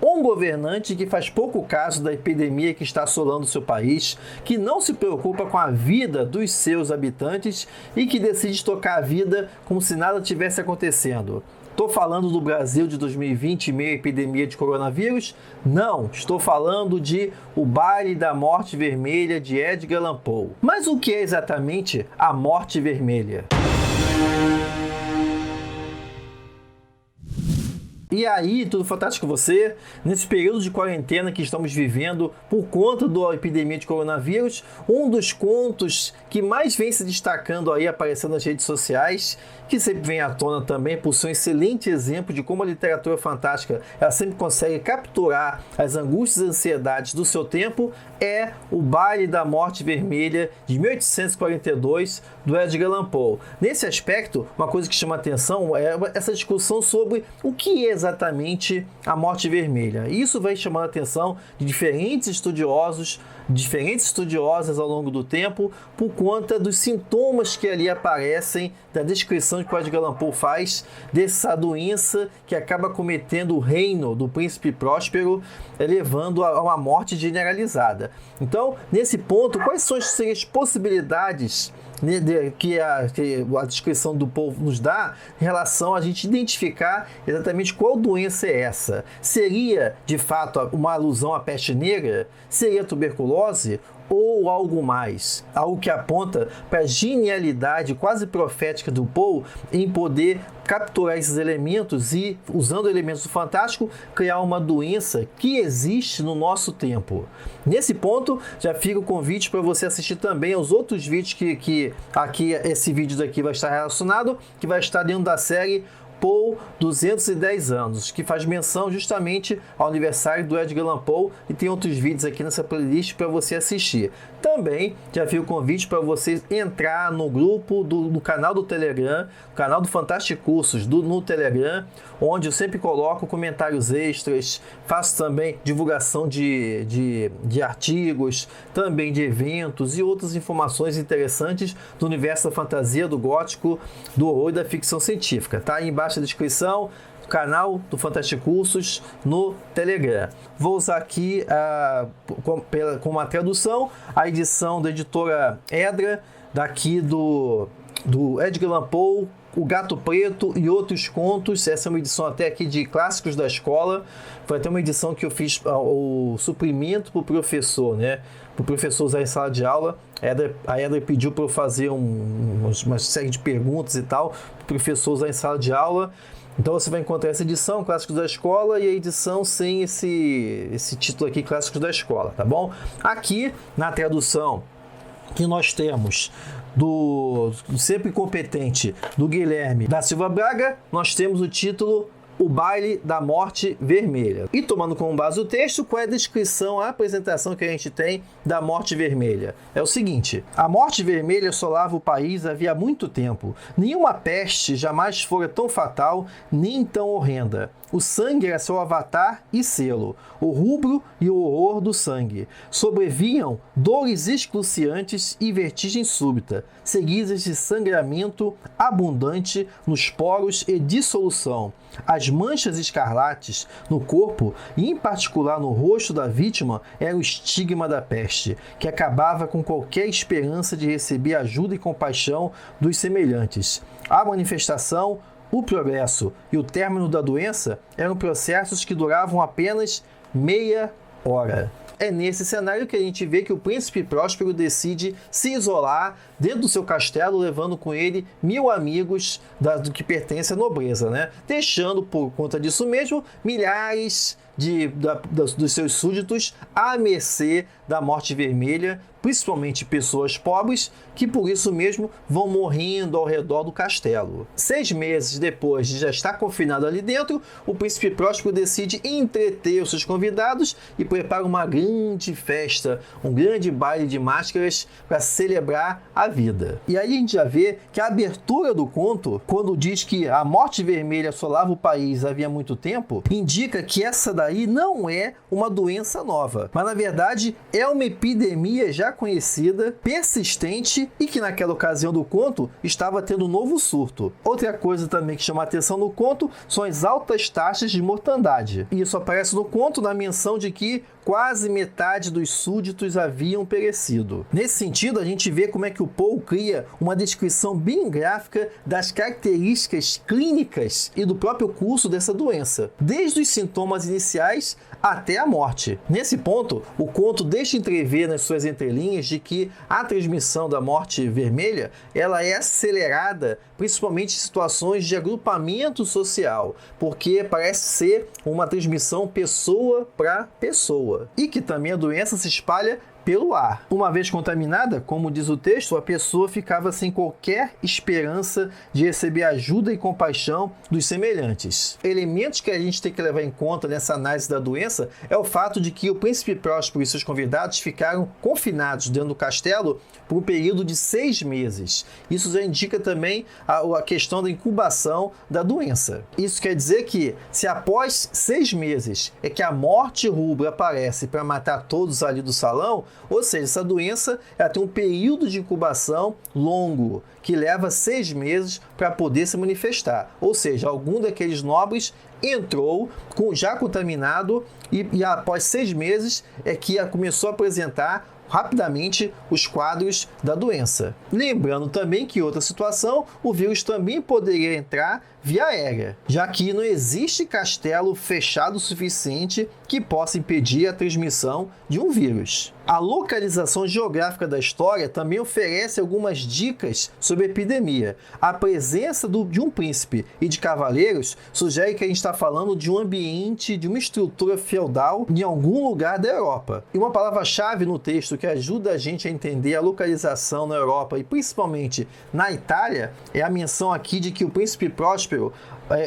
Um governante que faz pouco caso da epidemia que está assolando seu país, que não se preocupa com a vida dos seus habitantes e que decide tocar a vida como se nada tivesse acontecendo. Estou falando do Brasil de 2020 em meio à epidemia de coronavírus? Não, estou falando de O Baile da Morte Vermelha de Edgar Allan Poe. Mas o que é exatamente a Morte Vermelha? E aí, tudo fantástico com você? Nesse período de quarentena que estamos vivendo por conta da epidemia de coronavírus, um dos contos que mais vem se destacando aí, aparecendo nas redes sociais, que sempre vem à tona também por ser um excelente exemplo de como a literatura fantástica ela sempre consegue capturar as angústias e ansiedades do seu tempo, é O Baile da Morte Vermelha, de 1842, do Edgar Allan Poe. Nesse aspecto, uma coisa que chama atenção é essa discussão sobre o que é exatamente a Morte Vermelha. Isso vai chamando a atenção de diferentes estudiosas ao longo do tempo, por conta dos sintomas que ali aparecem, da descrição que o Edgar Allan Poe faz dessa doença que acaba cometendo o reino do príncipe Próspero, levando a uma morte generalizada. Então, nesse ponto, quais são as possibilidades que a descrição do Poe nos dá em relação a gente identificar exatamente qual doença é essa? Seria, de fato, uma alusão à peste negra? Seria tuberculose? Ou algo mais? Algo que aponta para a genialidade quase profética do Poe em poder capturar esses elementos e, usando elementos do fantástico, criar uma doença que existe no nosso tempo. Nesse ponto, já fica o convite para você assistir também aos outros vídeos que aqui, esse vídeo daqui vai estar relacionado, que vai estar dentro da série Poe 210 anos, que faz menção justamente ao aniversário do Edgar Allan Poe, e tem outros vídeos aqui nessa playlist para você assistir. Também já fica o convite para você entrar no grupo do canal do Telegram, canal do Fantástico Cursos no Telegram, onde eu sempre coloco comentários extras, faço também divulgação de artigos, também de eventos e outras informações interessantes do universo da fantasia, do gótico, do horror e da ficção científica. Tá aí embaixo na descrição, canal do Fantástico Cursos no Telegram. Vou usar aqui com uma tradução a edição da editora Edra, daqui do Edgar Allan Poe, O Gato Preto e Outros Contos. Essa é uma edição até aqui de clássicos da escola. Foi até uma edição que eu fiz o suprimento para o professor, né? Para o professor usar em sala de aula. A Edra pediu para eu fazer uma série de perguntas e tal, para o professor usar em sala de aula. Então você vai encontrar essa edição, Clássicos da Escola, e a edição sem esse título aqui, Clássicos da Escola, tá bom? Aqui, na tradução que nós temos do sempre competente do Guilherme da Silva Braga, nós temos o título O Baile da Morte Vermelha. E tomando como base o texto, qual é a descrição, a apresentação que a gente tem da Morte Vermelha? É o seguinte: a Morte Vermelha assolava o país havia muito tempo. Nenhuma peste jamais fora tão fatal, nem tão horrenda. O sangue era seu avatar e selo, o rubro e o horror do sangue. Sobrevinham dores excruciantes e vertigem súbita, seguidas de sangramento abundante nos poros e dissolução. As manchas escarlates no corpo, e em particular no rosto da vítima, era o estigma da peste, que acabava com qualquer esperança de receber ajuda e compaixão dos semelhantes. A manifestação, o progresso e o término da doença eram processos que duravam apenas meia hora. É nesse cenário que a gente vê que o príncipe Próspero decide se isolar dentro do seu castelo, levando com ele 1000 amigos do que pertence à nobreza, né? Deixando, por conta disso mesmo, milhares dos seus súditos à mercê da Morte Vermelha, principalmente pessoas pobres, que por isso mesmo vão morrendo ao redor do castelo. 6 meses depois de já estar confinado ali dentro, o príncipe Próspero decide entreter os seus convidados e prepara uma grande festa, um grande baile de máscaras para celebrar a vida. E aí a gente já vê que a abertura do conto, quando diz que a Morte Vermelha assolava o país havia muito tempo, indica que essa aí não é uma doença nova, mas na verdade é uma epidemia já conhecida, persistente e que naquela ocasião do conto estava tendo um novo surto. Outra coisa também que chama a atenção no conto são as altas taxas de mortandade. E isso aparece no conto na menção de que quase metade dos súditos haviam perecido. Nesse sentido, a gente vê como é que o Poe cria uma descrição bem gráfica das características clínicas e do próprio curso dessa doença, desde os sintomas iniciais até a morte. Nesse ponto, o conto deixa entrever nas suas entrelinhas de que a transmissão da morte vermelha ela é acelerada principalmente em situações de agrupamento social, porque parece ser uma transmissão pessoa para pessoa, e que também a doença se espalha pelo ar. Uma vez contaminada, como diz o texto, a pessoa ficava sem qualquer esperança de receber ajuda e compaixão dos semelhantes. Elementos que a gente tem que levar em conta nessa análise da doença é o fato de que o príncipe Próspero e seus convidados ficaram confinados dentro do castelo por um período de 6 meses. Isso já indica também a questão da incubação da doença. Isso quer dizer que, se após 6 meses é que a morte rubra aparece para matar todos ali do salão, ou seja, essa doença ela tem um período de incubação longo, que leva 6 meses para poder se manifestar. Ou seja, algum daqueles nobres entrou já contaminado e após 6 meses é que começou a apresentar rapidamente os quadros da doença. Lembrando também que em outra situação, o vírus também poderia entrar via aérea, já que não existe castelo fechado o suficiente que possa impedir a transmissão de um vírus. A localização geográfica da história também oferece algumas dicas sobre a epidemia. A presença de um príncipe e de cavaleiros sugere que a gente está falando de um ambiente, de uma estrutura feudal em algum lugar da Europa. E uma palavra-chave no texto que ajuda a gente a entender a localização na Europa e principalmente na Itália é a menção aqui de que o príncipe Próspero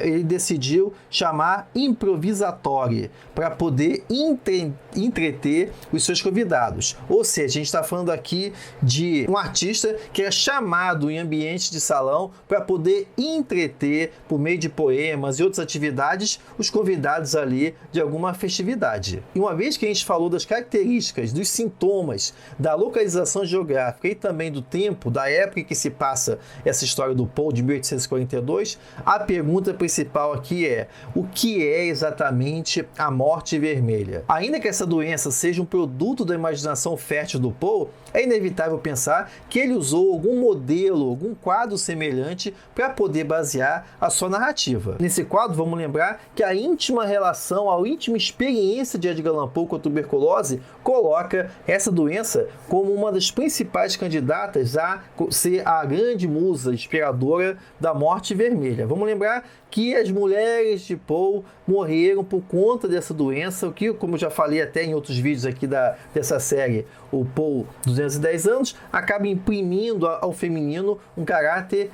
ele decidiu chamar improvisatório para poder entreter os seus convidados. Ou seja, a gente está falando aqui de um artista que é chamado em ambiente de salão para poder entreter, por meio de poemas e outras atividades, os convidados ali de alguma festividade. E uma vez que a gente falou das características, dos sintomas, da localização geográfica e também do tempo, da época em que se passa essa história do Poe de 1842, a pergunta principal aqui é: o que é exatamente a morte vermelha? Ainda que essa doença seja um produto da imaginação fértil do Poe, é inevitável pensar que ele usou algum modelo, algum quadro semelhante para poder basear a sua narrativa. Nesse quadro, vamos lembrar que a íntima relação, a íntima experiência de Edgar Allan Poe com a tuberculose coloca essa doença como uma das principais candidatas a ser a grande musa inspiradora da morte vermelha. Vamos lembrar que as mulheres de Poe morreram por conta dessa doença, o que, como eu já falei até em outros vídeos aqui dessa série, o Poe 210 anos, acaba imprimindo ao feminino um caráter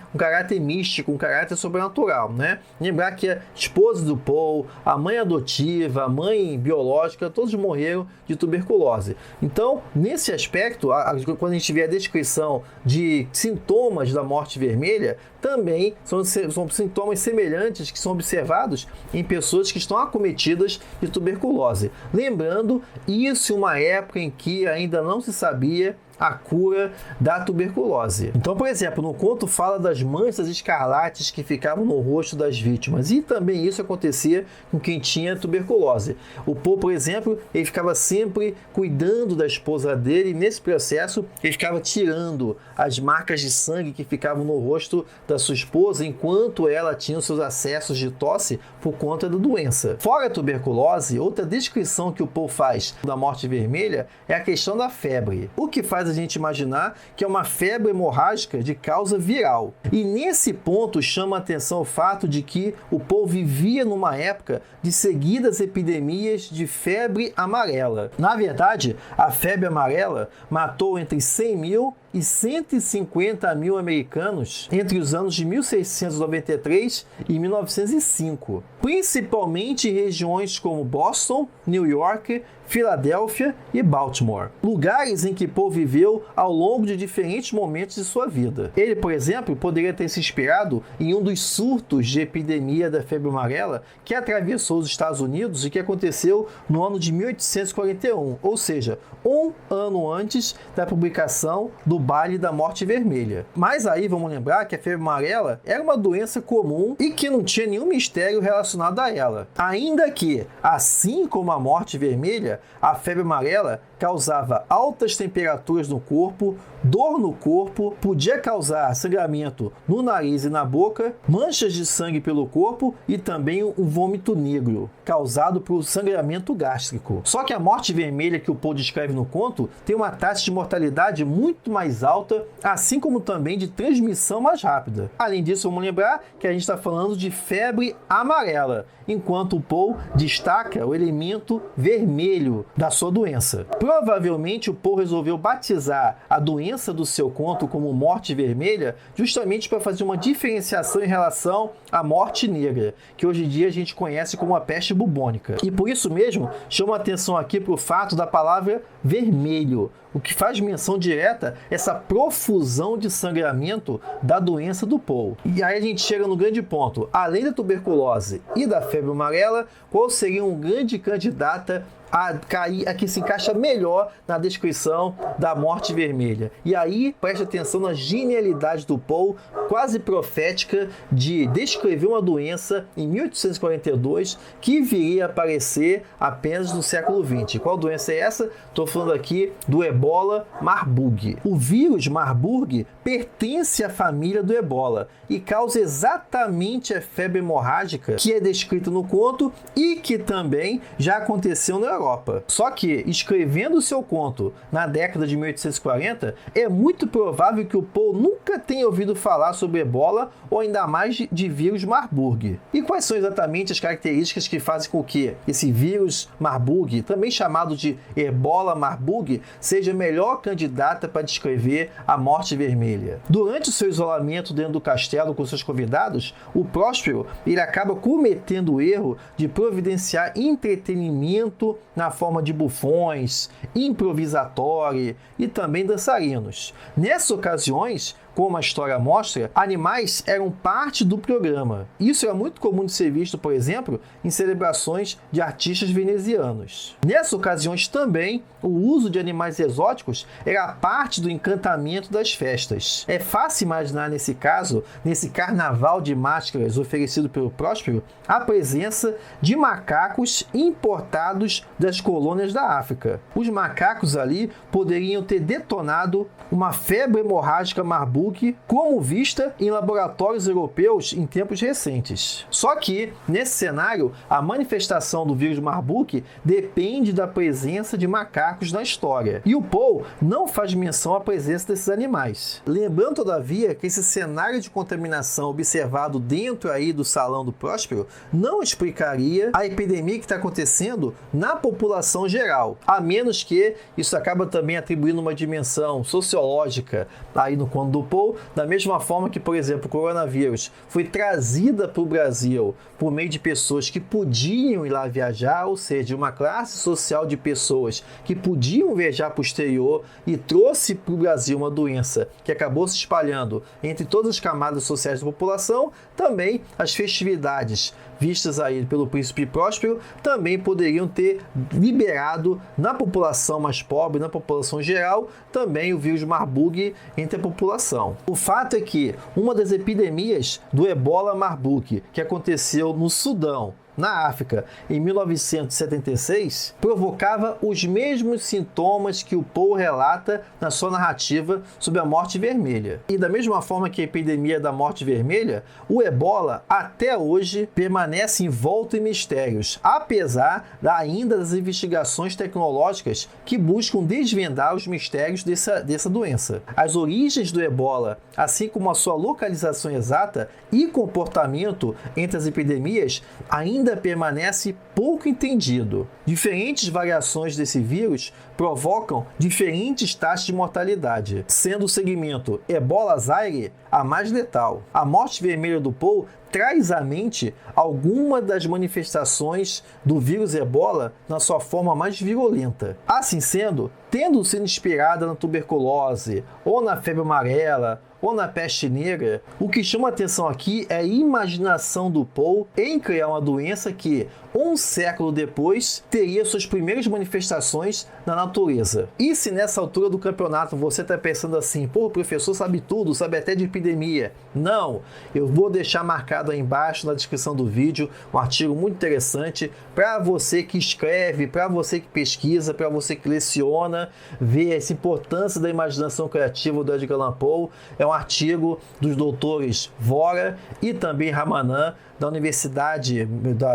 místico, um caráter sobrenatural, né? Lembrar que a esposa do Poe, a mãe adotiva, a mãe biológica, todos morreram de tuberculose. Então, nesse aspecto, quando a gente vê a descrição de sintomas da morte vermelha, também são sintomas semelhantes que são observados em pessoas que estão acometidas de tuberculose. Lembrando, isso em uma época em que ainda não se sabia a cura da tuberculose. Então, por exemplo, no conto fala das manchas escarlates que ficavam no rosto das vítimas, e também isso acontecia com quem tinha tuberculose. O Poe, por exemplo, ele ficava sempre cuidando da esposa dele, e nesse processo ele ficava tirando as marcas de sangue que ficavam no rosto da sua esposa enquanto ela tinha os seus acessos de tosse por conta da doença. Fora a tuberculose, outra descrição que o Poe faz da morte vermelha é a questão da febre, o que faz a gente imaginar que é uma febre hemorrágica de causa viral. E nesse ponto chama a atenção o fato de que o Poe vivia numa época de seguidas epidemias de febre amarela. Na verdade, a febre amarela matou entre 100 mil e 150 mil americanos entre os anos de 1693 e 1905, principalmente em regiões como Boston, New York, Filadélfia e Baltimore. Lugares em que Poe vivia viveu ao longo de diferentes momentos de sua vida. Ele, por exemplo, poderia ter se inspirado em um dos surtos de epidemia da febre amarela que atravessou os Estados Unidos e que aconteceu no ano de 1841, ou seja, um ano antes da publicação do Baile da Morte Vermelha. Mas aí vamos lembrar que a febre amarela era uma doença comum e que não tinha nenhum mistério relacionado a ela. Ainda que, assim como a morte vermelha, a febre amarela causava altas temperaturas no corpo, dor no corpo, podia causar sangramento no nariz e na boca, manchas de sangue pelo corpo e também um vômito negro, causado por sangramento gástrico. Só que a morte vermelha que o Poe descreve no conto tem uma taxa de mortalidade muito mais alta, assim como também de transmissão mais rápida. Além disso, vamos lembrar que a gente está falando de febre amarela, enquanto o Poe destaca o elemento vermelho da sua doença. Provavelmente o Poe resolveu batizar a doença do seu conto como morte vermelha justamente para fazer uma diferenciação em relação à morte negra, que hoje em dia a gente conhece como a peste bubônica. E por isso mesmo, chama a atenção aqui para o fato da palavra vermelho, o que faz menção direta a essa profusão de sangramento da doença do Poe. E aí a gente chega no grande ponto. Além da tuberculose e da febre amarela, qual seria um grande candidata a que se encaixa melhor na descrição da morte vermelha? E aí, preste atenção na genialidade do Poe, quase profética, de descrever uma doença em 1842 que viria a aparecer apenas no século XX. Qual doença é essa? Estou falando aqui do Ebola Marburg. O vírus Marburg pertence à família do Ebola e causa exatamente a febre hemorrágica que é descrita no conto e que também já aconteceu na Europa. Só que, escrevendo o seu conto na década de 1840, é muito provável que o Poe nunca tenha ouvido falar sobre Ebola ou ainda mais de vírus Marburg. E quais são exatamente as características que fazem com que esse vírus Marburg, também chamado de Ebola Marburg, seja a melhor candidata para descrever a morte vermelha? Durante o seu isolamento dentro do castelo com seus convidados, o Próspero ele acaba cometendo o erro de providenciar entretenimento na forma de bufões, improvisatório e também dançarinos. Nessas ocasiões, como a história mostra, animais eram parte do programa. Isso era muito comum de ser visto, por exemplo, em celebrações de artistas venezianos. Nessas ocasiões também, o uso de animais exóticos era parte do encantamento das festas. É fácil imaginar nesse caso, nesse carnaval de máscaras oferecido pelo Próspero, a presença de macacos importados das colônias da África. Os macacos ali poderiam ter detonado uma febre hemorrágica Marburg como vista em laboratórios europeus em tempos recentes. Só que, nesse cenário, a manifestação do vírus Marburg depende da presença de macacos na história. E o Poe não faz menção à presença desses animais. Lembrando, todavia, que esse cenário de contaminação observado dentro aí do salão do Próspero não explicaria a epidemia que está acontecendo na população geral, a menos que isso acaba também atribuindo uma dimensão sociológica aí no conto do Poe, da mesma forma que, por exemplo, o coronavírus foi trazida para o Brasil por meio de pessoas que podiam ir lá viajar, ou seja, uma classe social de pessoas que podiam viajar para o exterior e trouxe para o Brasil uma doença que acabou se espalhando entre todas as camadas sociais da população. Também as festividades vistas aí pelo príncipe Próspero também poderiam ter liberado na população mais pobre, na população geral, também o vírus Marburg entre a população. O fato é que uma das epidemias do Ebola Marburg, que aconteceu no Sudão, na África, em 1976, provocava os mesmos sintomas que o Poe relata na sua narrativa sobre a morte vermelha. E da mesma forma que a epidemia da morte vermelha, o Ebola até hoje permanece envolto em mistérios, apesar ainda das investigações tecnológicas que buscam desvendar os mistérios dessa doença. As origens do Ebola, assim como a sua localização exata e comportamento entre as epidemias, ainda permanece pouco entendido. Diferentes variações desse vírus provocam diferentes taxas de mortalidade, sendo o segmento Ebola Zaire a mais letal. A morte vermelha do Poe traz à mente alguma das manifestações do vírus Ebola na sua forma mais virulenta. Assim sendo, tendo sido inspirada na tuberculose, ou na febre amarela, ou na peste negra, o que chama atenção aqui é a imaginação do Poe em criar uma doença que, um século depois, teria suas primeiras manifestações na natureza. E se nessa altura do campeonato você está pensando assim, pô, o professor sabe tudo, sabe até de epidemia. Não, eu vou deixar marcado aí embaixo na descrição do vídeo um artigo muito interessante para você que escreve, para você que pesquisa, para você que leciona, ver essa importância da imaginação criativa do Edgar Allan Poe. É um artigo dos doutores Vora e também Ramanan, da Universidade,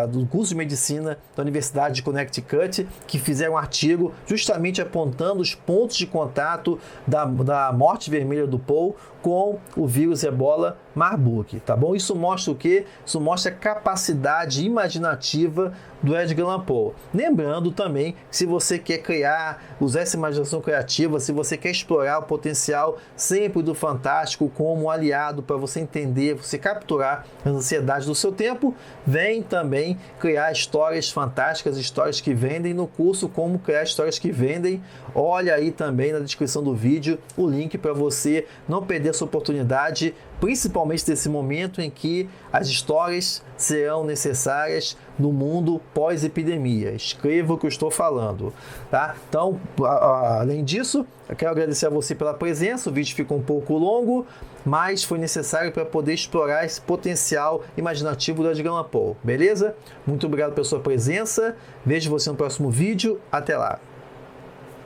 do curso de Medicina da Universidade de Connecticut, que fizeram um artigo justamente apontando os pontos de contato da morte vermelha do Poe com o vírus Ebola Marburg, tá bom? Isso mostra o quê? Isso mostra a capacidade imaginativa do Edgar Allan Poe. Lembrando também, se você quer criar, usar essa imaginação criativa, se você quer explorar o potencial sempre do fantástico como um aliado para você entender, você capturar as ansiedades do seu tempo, vem também criar histórias fantásticas, histórias que vendem no curso Como Criar Histórias que Vendem. Olha aí também na descrição do vídeo o link para você não perder essa oportunidade, principalmente nesse momento em que as histórias serão necessárias no mundo pós-epidemia. Escreva o que eu estou falando, tá? Então, além disso, eu quero agradecer a você pela presença. O vídeo ficou um pouco longo, mas foi necessário para poder explorar esse potencial imaginativo do Edgar Allan Poe, beleza? Muito obrigado pela sua presença. Vejo você no próximo vídeo. Até lá!